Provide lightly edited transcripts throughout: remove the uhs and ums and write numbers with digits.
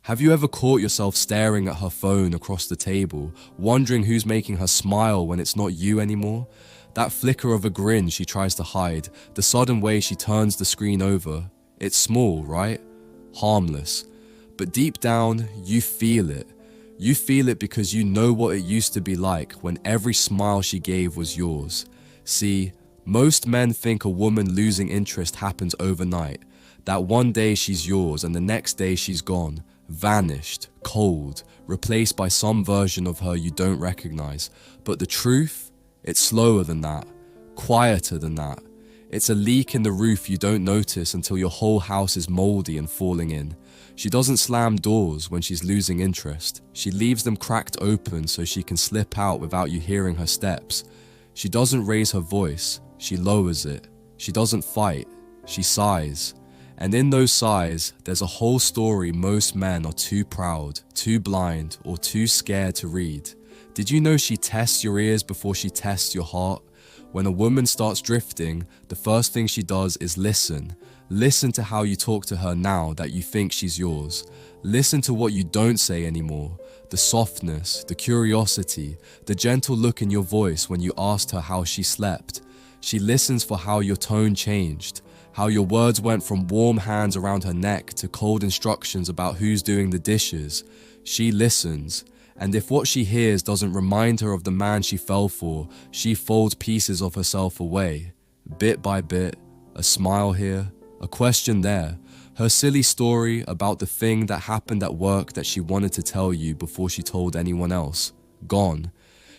Have you ever caught yourself staring at her phone across the table, wondering who's making her smile when it's not you anymore? That flicker of a grin she tries to hide, the sudden way she turns the screen over. It's small, right? Harmless. But deep down, you feel it. You feel it because you know what it used to be like when every smile she gave was yours. See, most men think a woman losing interest happens overnight. That one day she's yours and the next day she's gone. Vanished, cold, replaced by some version of her you don't recognize. But the truth? It's slower than that, quieter than that. It's a leak in the roof you don't notice until your whole house is moldy and falling in. She doesn't slam doors when she's losing interest. She leaves them cracked open so she can slip out without you hearing her steps. She doesn't raise her voice, she lowers it. She doesn't fight, she sighs. And in those sighs, there's a whole story most men are too proud, too blind, or too scared to read. Did you know she tests your ears before she tests your heart? When a woman starts drifting, the first thing she does is listen. Listen to how you talk to her now that you think she's yours. Listen to what you don't say anymore. The softness, the curiosity, the gentle look in your voice when you asked her how she slept. She listens for how your tone changed, how your words went from warm hands around her neck to cold instructions about who's doing the dishes. She listens. And if what she hears doesn't remind her of the man she fell for, she folds pieces of herself away. Bit by bit, a smile here, a question there, her silly story about the thing that happened at work that she wanted to tell you before she told anyone else. Gone.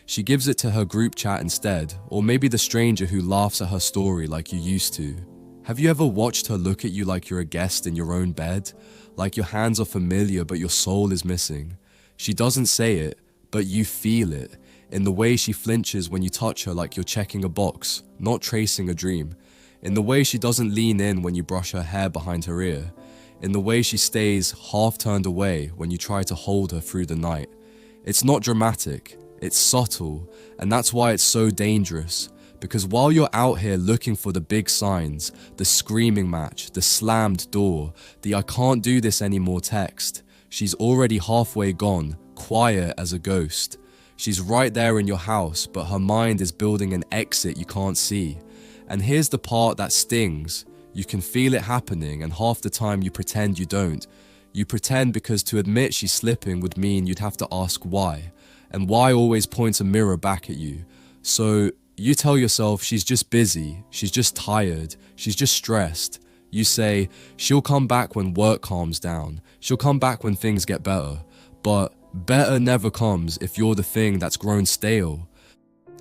She gives it to her group chat instead, or maybe the stranger who laughs at her story like you used to. Have you ever watched her look at you like you're a guest in your own bed? Like your hands are familiar but your soul is missing? She doesn't say it, but you feel it, in the way she flinches when you touch her like you're checking a box, not tracing a dream, in the way she doesn't lean in when you brush her hair behind her ear, in the way she stays half turned away when you try to hold her through the night. It's not dramatic, it's subtle, and that's why it's so dangerous. Because while you're out here looking for the big signs, the screaming match, the slammed door, the "I can't do this anymore" text, she's already halfway gone, quiet as a ghost. She's right there in your house, but her mind is building an exit you can't see. And here's the part that stings. You can feel it happening, and half the time you pretend you don't. You pretend because to admit she's slipping would mean you'd have to ask why. And why always points a mirror back at you. So you tell yourself she's just busy, she's just tired, she's just stressed. You say, she'll come back when work calms down, she'll come back when things get better. But better never comes if you're the thing that's grown stale.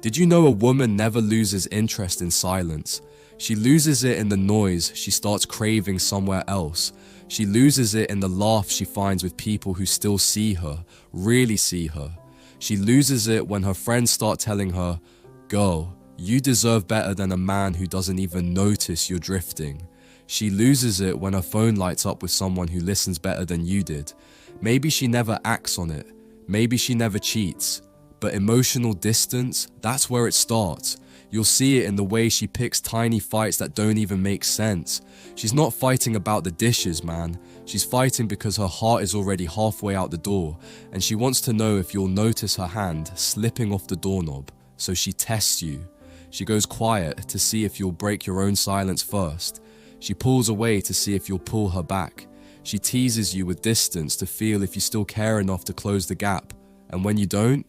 Did you know a woman never loses interest in silence? She loses it in the noise she starts craving somewhere else. She loses it in the laugh she finds with people who still see her, really see her. She loses it when her friends start telling her, "Girl, you deserve better than a man who doesn't even notice you're drifting." She loses it when her phone lights up with someone who listens better than you did. Maybe she never acts on it. Maybe she never cheats. But emotional distance, that's where it starts. You'll see it in the way she picks tiny fights that don't even make sense. She's not fighting about the dishes, man. She's fighting because her heart is already halfway out the door, and she wants to know if you'll notice her hand slipping off the doorknob. So she tests you. She goes quiet to see if you'll break your own silence first. She pulls away to see if you'll pull her back. She teases you with distance to feel if you still care enough to close the gap. And when you don't,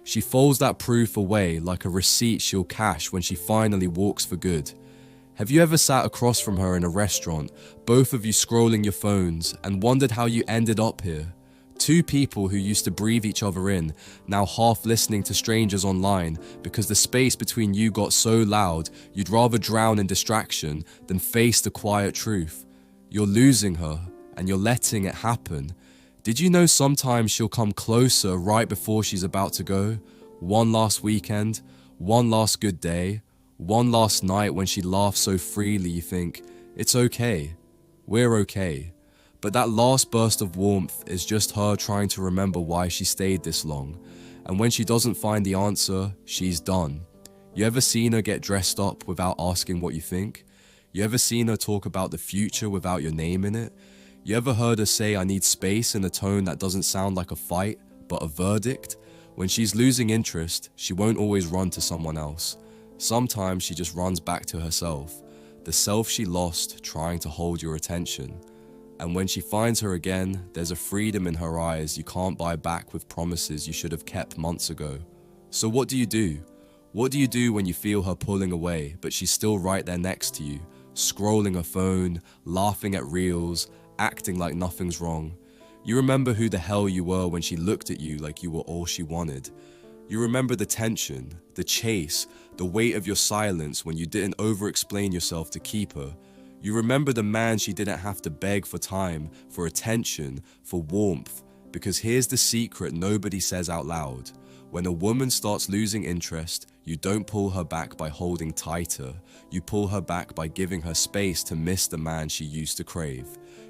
she folds that proof away like a receipt she'll cash when she finally walks for good. Have you ever sat across from her in a restaurant, both of you scrolling your phones, and wondered how you ended up here? Two people who used to breathe each other in, now half listening to strangers online because the space between you got so loud you'd rather drown in distraction than face the quiet truth. You're losing her, and you're letting it happen. Did you know sometimes she'll come closer right before she's about to go? One last weekend, one last good day, one last night when she laughs so freely you think, it's okay, we're okay. But that last burst of warmth is just her trying to remember why she stayed this long. And when she doesn't find the answer, she's done. You ever seen her get dressed up without asking what you think? You ever seen her talk about the future without your name in it? You ever heard her say, "I need space," in a tone that doesn't sound like a fight, but a verdict? When she's losing interest, she won't always run to someone else. Sometimes she just runs back to herself, the self she lost trying to hold your attention. And when she finds her again, there's a freedom in her eyes you can't buy back with promises you should have kept months ago. So what do you do? What do you do when you feel her pulling away, but she's still right there next to you, scrolling her phone, laughing at reels, acting like nothing's wrong? You remember who the hell you were when she looked at you like you were all she wanted. You remember the tension, the chase, the weight of your silence when you didn't over-explain yourself to keep her. You remember the man she didn't have to beg for time, for attention, for warmth. Because here's the secret nobody says out loud. When a woman starts losing interest, you don't pull her back by holding tighter. You pull her back by giving her space to miss the man she used to crave.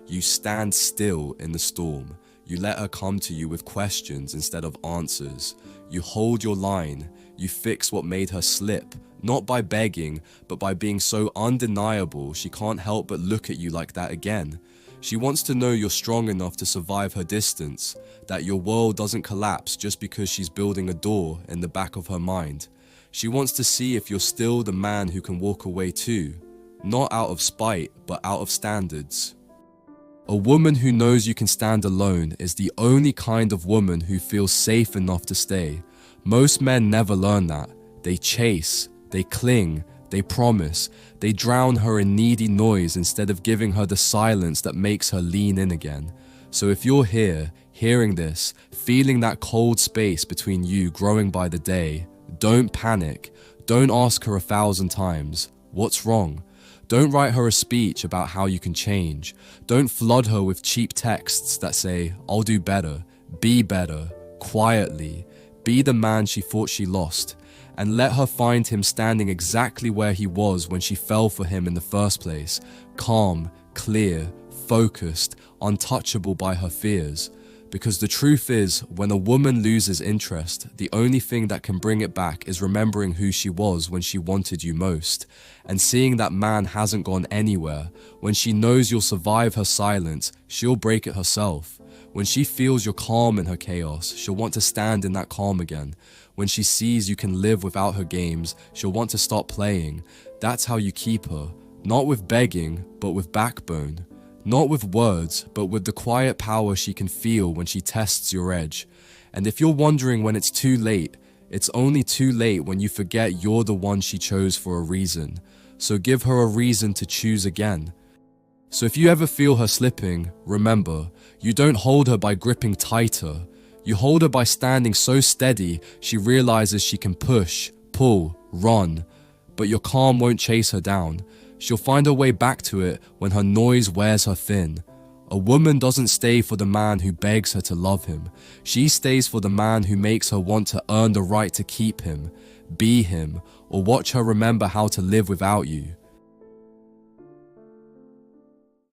You stand still in the storm. You let her come to you with questions instead of answers. You hold your line. You fix what made her slip, not by begging, but by being so undeniable she can't help but look at you like that again. She wants to know you're strong enough to survive her distance, that your world doesn't collapse just because she's building a door in the back of her mind. She wants to see if you're still the man who can walk away too, not out of spite, but out of standards. A woman who knows you can stand alone is the only kind of woman who feels safe enough to stay. Most men never learn that. They chase, they cling, they promise, they drown her in needy noise instead of giving her the silence that makes her lean in again. So if you're here, hearing this, feeling that cold space between you growing by the day, don't panic. Don't ask her 1,000 times, "What's wrong?" Don't write her a speech about how you can change. Don't flood her with cheap texts that say, "I'll do better, be better," quietly. Be the man she thought she lost, and let her find him standing exactly where he was when she fell for him in the first place, calm, clear, focused, untouchable by her fears. Because the truth is, when a woman loses interest, the only thing that can bring it back is remembering who she was when she wanted you most, and seeing that man hasn't gone anywhere. When she knows you'll survive her silence, she'll break it herself. When she feels you're calm in her chaos, she'll want to stand in that calm again. When she sees you can live without her games, she'll want to stop playing. That's how you keep her, not with begging, but with backbone. Not with words, but with the quiet power she can feel when she tests your edge. And if you're wondering when it's too late, it's only too late when you forget you're the one she chose for a reason. So give her a reason to choose again. So if you ever feel her slipping, remember, you don't hold her by gripping tighter. You hold her by standing so steady she realizes she can push, pull, run. But your calm won't chase her down. She'll find her way back to it when her noise wears her thin. A woman doesn't stay for the man who begs her to love him. She stays for the man who makes her want to earn the right to keep him, be him, or watch her remember how to live without you.